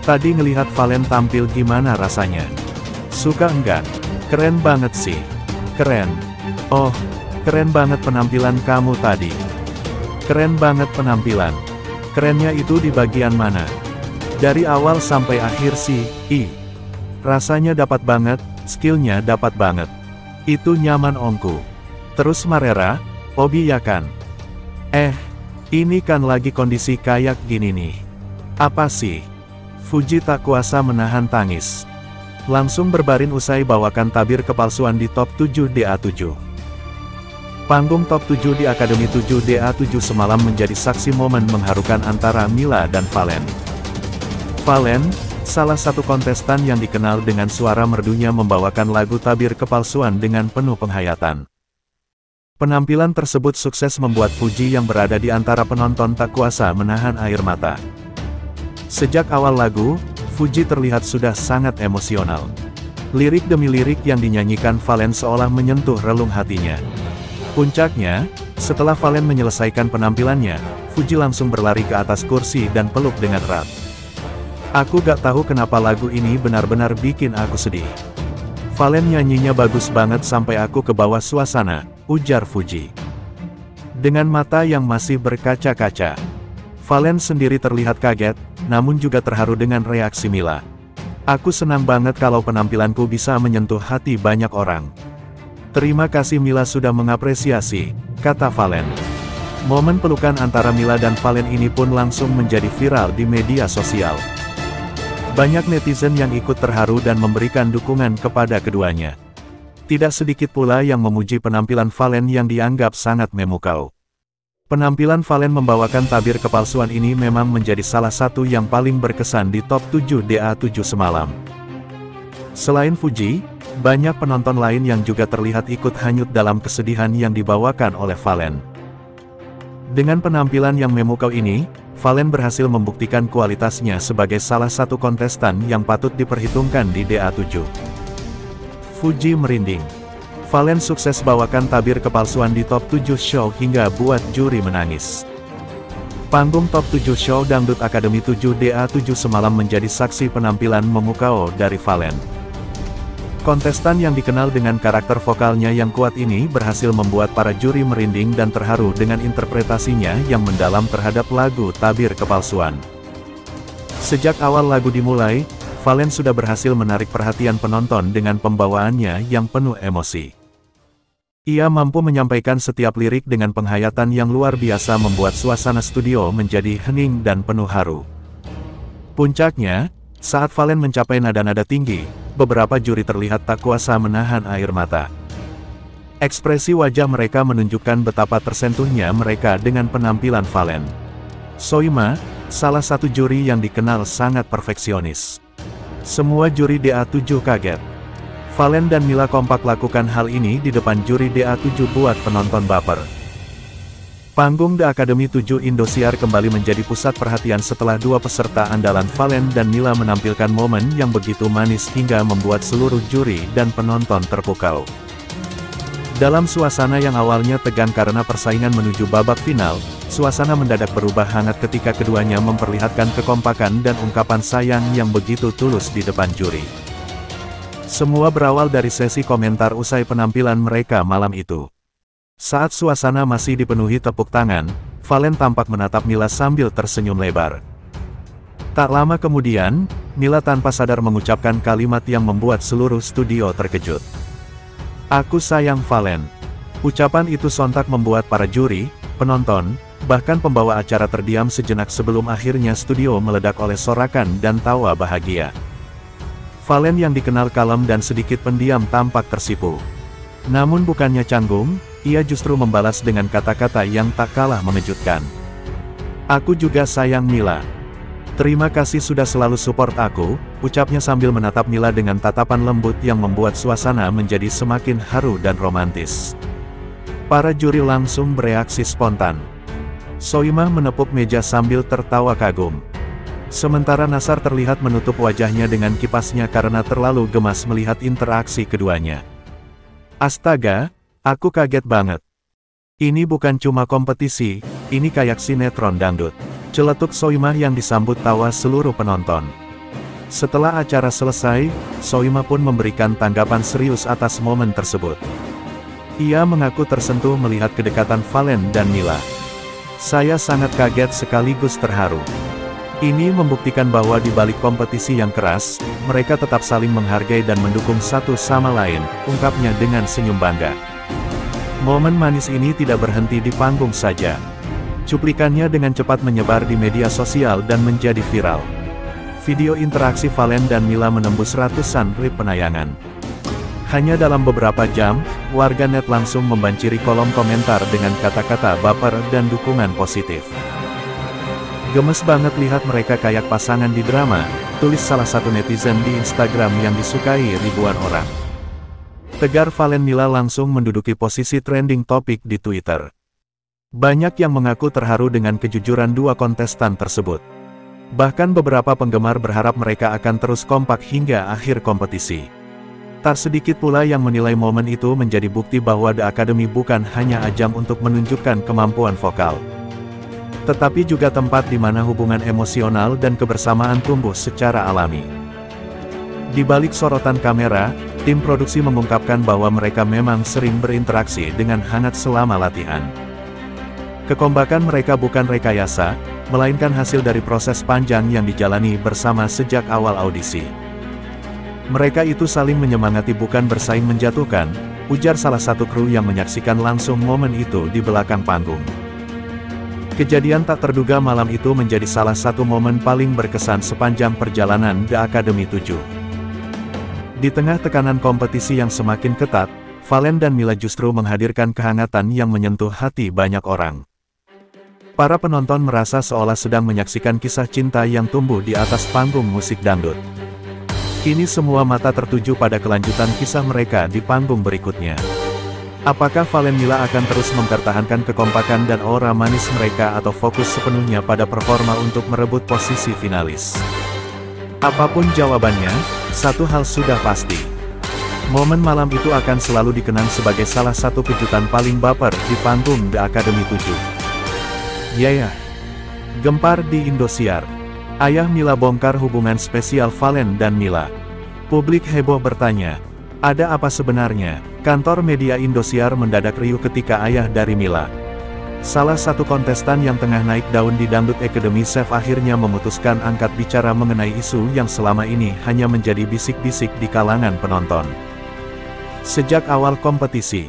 Tadi ngelihat Valen tampil gimana rasanya? Suka enggak? Keren banget sih. Keren. Oh, keren banget penampilan kamu tadi. Keren banget penampilan. Kerennya itu di bagian mana? Dari awal sampai akhir sih, rasanya dapat banget, skillnya dapat banget. Itu nyaman ongku. Terus Marera, Obi ya kan? Ini kan lagi kondisi kayak gini nih. Apa sih? Fuji tak kuasa menahan tangis. Langsung berbarin usai bawakan tabir kepalsuan di top 7 DA7. Panggung top 7 di Akademi 7 DA7 semalam menjadi saksi momen mengharukan antara Mila dan Valen. Valen, salah satu kontestan yang dikenal dengan suara merdunya membawakan lagu tabir kepalsuan dengan penuh penghayatan. Penampilan tersebut sukses membuat Fuji yang berada di antara penonton tak kuasa menahan air mata. Sejak awal lagu, Fuji terlihat sudah sangat emosional. Lirik demi lirik yang dinyanyikan Valen seolah menyentuh relung hatinya. Puncaknya, setelah Valen menyelesaikan penampilannya, Fuji langsung berlari ke atas kursi dan peluk dengan erat. Aku gak tahu kenapa lagu ini benar-benar bikin aku sedih. Valen nyanyinya bagus banget sampai aku ke bawah suasana, ujar Fuji. Dengan mata yang masih berkaca-kaca. Valen sendiri terlihat kaget, namun juga terharu dengan reaksi Mila. Aku senang banget kalau penampilanku bisa menyentuh hati banyak orang. Terima kasih Mila sudah mengapresiasi, kata Valen. Momen pelukan antara Mila dan Valen ini pun langsung menjadi viral di media sosial. Banyak netizen yang ikut terharu dan memberikan dukungan kepada keduanya. Tidak sedikit pula yang memuji penampilan Valen yang dianggap sangat memukau. Penampilan Valen membawakan tabir kepalsuan ini memang menjadi salah satu yang paling berkesan di top 7 DA7 semalam. Selain Fuji, banyak penonton lain yang juga terlihat ikut hanyut dalam kesedihan yang dibawakan oleh Valen. Dengan penampilan yang memukau ini, Valen berhasil membuktikan kualitasnya sebagai salah satu kontestan yang patut diperhitungkan di DA7. Fuji merinding. Valen sukses bawakan tabir kepalsuan di top 7 show hingga buat juri menangis. Panggung top 7 show Dangdut Akademi 7 DA7 semalam menjadi saksi penampilan memukau dari Valen. Kontestan yang dikenal dengan karakter vokalnya yang kuat ini berhasil membuat para juri merinding dan terharu dengan interpretasinya yang mendalam terhadap lagu tabir kepalsuan. Sejak awal lagu dimulai, Valen sudah berhasil menarik perhatian penonton dengan pembawaannya yang penuh emosi. Ia mampu menyampaikan setiap lirik dengan penghayatan yang luar biasa membuat suasana studio menjadi hening dan penuh haru. Puncaknya, saat Valen mencapai nada-nada tinggi, beberapa juri terlihat tak kuasa menahan air mata. Ekspresi wajah mereka menunjukkan betapa tersentuhnya mereka dengan penampilan Valen. Soima, salah satu juri yang dikenal sangat perfeksionis. Semua juri DA7 kaget. Valen dan Mila kompak lakukan hal ini di depan juri DA7 buat penonton baper. Panggung The Academy 7 Indosiar kembali menjadi pusat perhatian setelah dua peserta andalan Valen dan Mila menampilkan momen yang begitu manis hingga membuat seluruh juri dan penonton terpukau. Dalam suasana yang awalnya tegang karena persaingan menuju babak final, suasana mendadak berubah hangat ketika keduanya memperlihatkan kekompakan dan ungkapan sayang yang begitu tulus di depan juri. Semua berawal dari sesi komentar usai penampilan mereka malam itu. Saat suasana masih dipenuhi tepuk tangan, Valen tampak menatap Mila sambil tersenyum lebar. Tak lama kemudian, Mila tanpa sadar mengucapkan kalimat yang membuat seluruh studio terkejut. Aku sayang Valen. Ucapan itu sontak membuat para juri, penonton, bahkan pembawa acara terdiam sejenak sebelum akhirnya studio meledak oleh sorakan dan tawa bahagia. Valen yang dikenal kalem dan sedikit pendiam tampak tersipu. Namun bukannya canggung, ia justru membalas dengan kata-kata yang tak kalah mengejutkan. Aku juga sayang Mila. Terima kasih sudah selalu support aku, ucapnya sambil menatap Mila dengan tatapan lembut yang membuat suasana menjadi semakin haru dan romantis. Para juri langsung bereaksi spontan. Soimah menepuk meja sambil tertawa kagum. Sementara Nasar terlihat menutup wajahnya dengan kipasnya karena terlalu gemas melihat interaksi keduanya. Astaga, aku kaget banget. Ini bukan cuma kompetisi, ini kayak sinetron dangdut. Celetuk Soimah yang disambut tawa seluruh penonton. Setelah acara selesai, Soimah pun memberikan tanggapan serius atas momen tersebut. Ia mengaku tersentuh melihat kedekatan Valen dan Mila. Saya sangat kaget sekaligus terharu. Ini membuktikan bahwa di balik kompetisi yang keras, mereka tetap saling menghargai dan mendukung satu sama lain, ungkapnya dengan senyum bangga. Momen manis ini tidak berhenti di panggung saja. Cuplikannya dengan cepat menyebar di media sosial dan menjadi viral. Video interaksi Valen dan Mila menembus ratusan ribu penayangan. Hanya dalam beberapa jam, warganet langsung membanjiri kolom komentar dengan kata-kata baper dan dukungan positif. Gemes banget lihat mereka kayak pasangan di drama, tulis salah satu netizen di Instagram yang disukai ribuan orang. Tegar Valen Mila langsung menduduki posisi trending topik di Twitter. Banyak yang mengaku terharu dengan kejujuran dua kontestan tersebut. Bahkan beberapa penggemar berharap mereka akan terus kompak hingga akhir kompetisi. Tak sedikit pula yang menilai momen itu menjadi bukti bahwa The Academy bukan hanya ajang untuk menunjukkan kemampuan vokal, tetapi juga tempat di mana hubungan emosional dan kebersamaan tumbuh secara alami. Di balik sorotan kamera, tim produksi mengungkapkan bahwa mereka memang sering berinteraksi dengan hangat selama latihan. Kekompakan mereka bukan rekayasa, melainkan hasil dari proses panjang yang dijalani bersama sejak awal audisi. Mereka itu saling menyemangati bukan bersaing menjatuhkan, ujar salah satu kru yang menyaksikan langsung momen itu di belakang panggung. Kejadian tak terduga malam itu menjadi salah satu momen paling berkesan sepanjang perjalanan The Academy 7. Di tengah tekanan kompetisi yang semakin ketat, Valen dan Mila justru menghadirkan kehangatan yang menyentuh hati banyak orang. Para penonton merasa seolah sedang menyaksikan kisah cinta yang tumbuh di atas panggung musik dangdut. Kini semua mata tertuju pada kelanjutan kisah mereka di panggung berikutnya. Apakah Valen Mila akan terus mempertahankan kekompakan dan aura manis mereka atau fokus sepenuhnya pada performa untuk merebut posisi finalis? Apapun jawabannya, satu hal sudah pasti. Momen malam itu akan selalu dikenang sebagai salah satu kejutan paling baper di panggung The Academy 7. Yaya. Gempar di Indosiar. Ayah Mila bongkar hubungan spesial Valen dan Mila. Publik heboh bertanya, ada apa sebenarnya? Kantor media Indosiar mendadak riuh ketika ayah dari Mila, salah satu kontestan yang tengah naik daun di Dangdut Academy Chef, akhirnya memutuskan angkat bicara mengenai isu yang selama ini hanya menjadi bisik-bisik di kalangan penonton. Sejak awal kompetisi,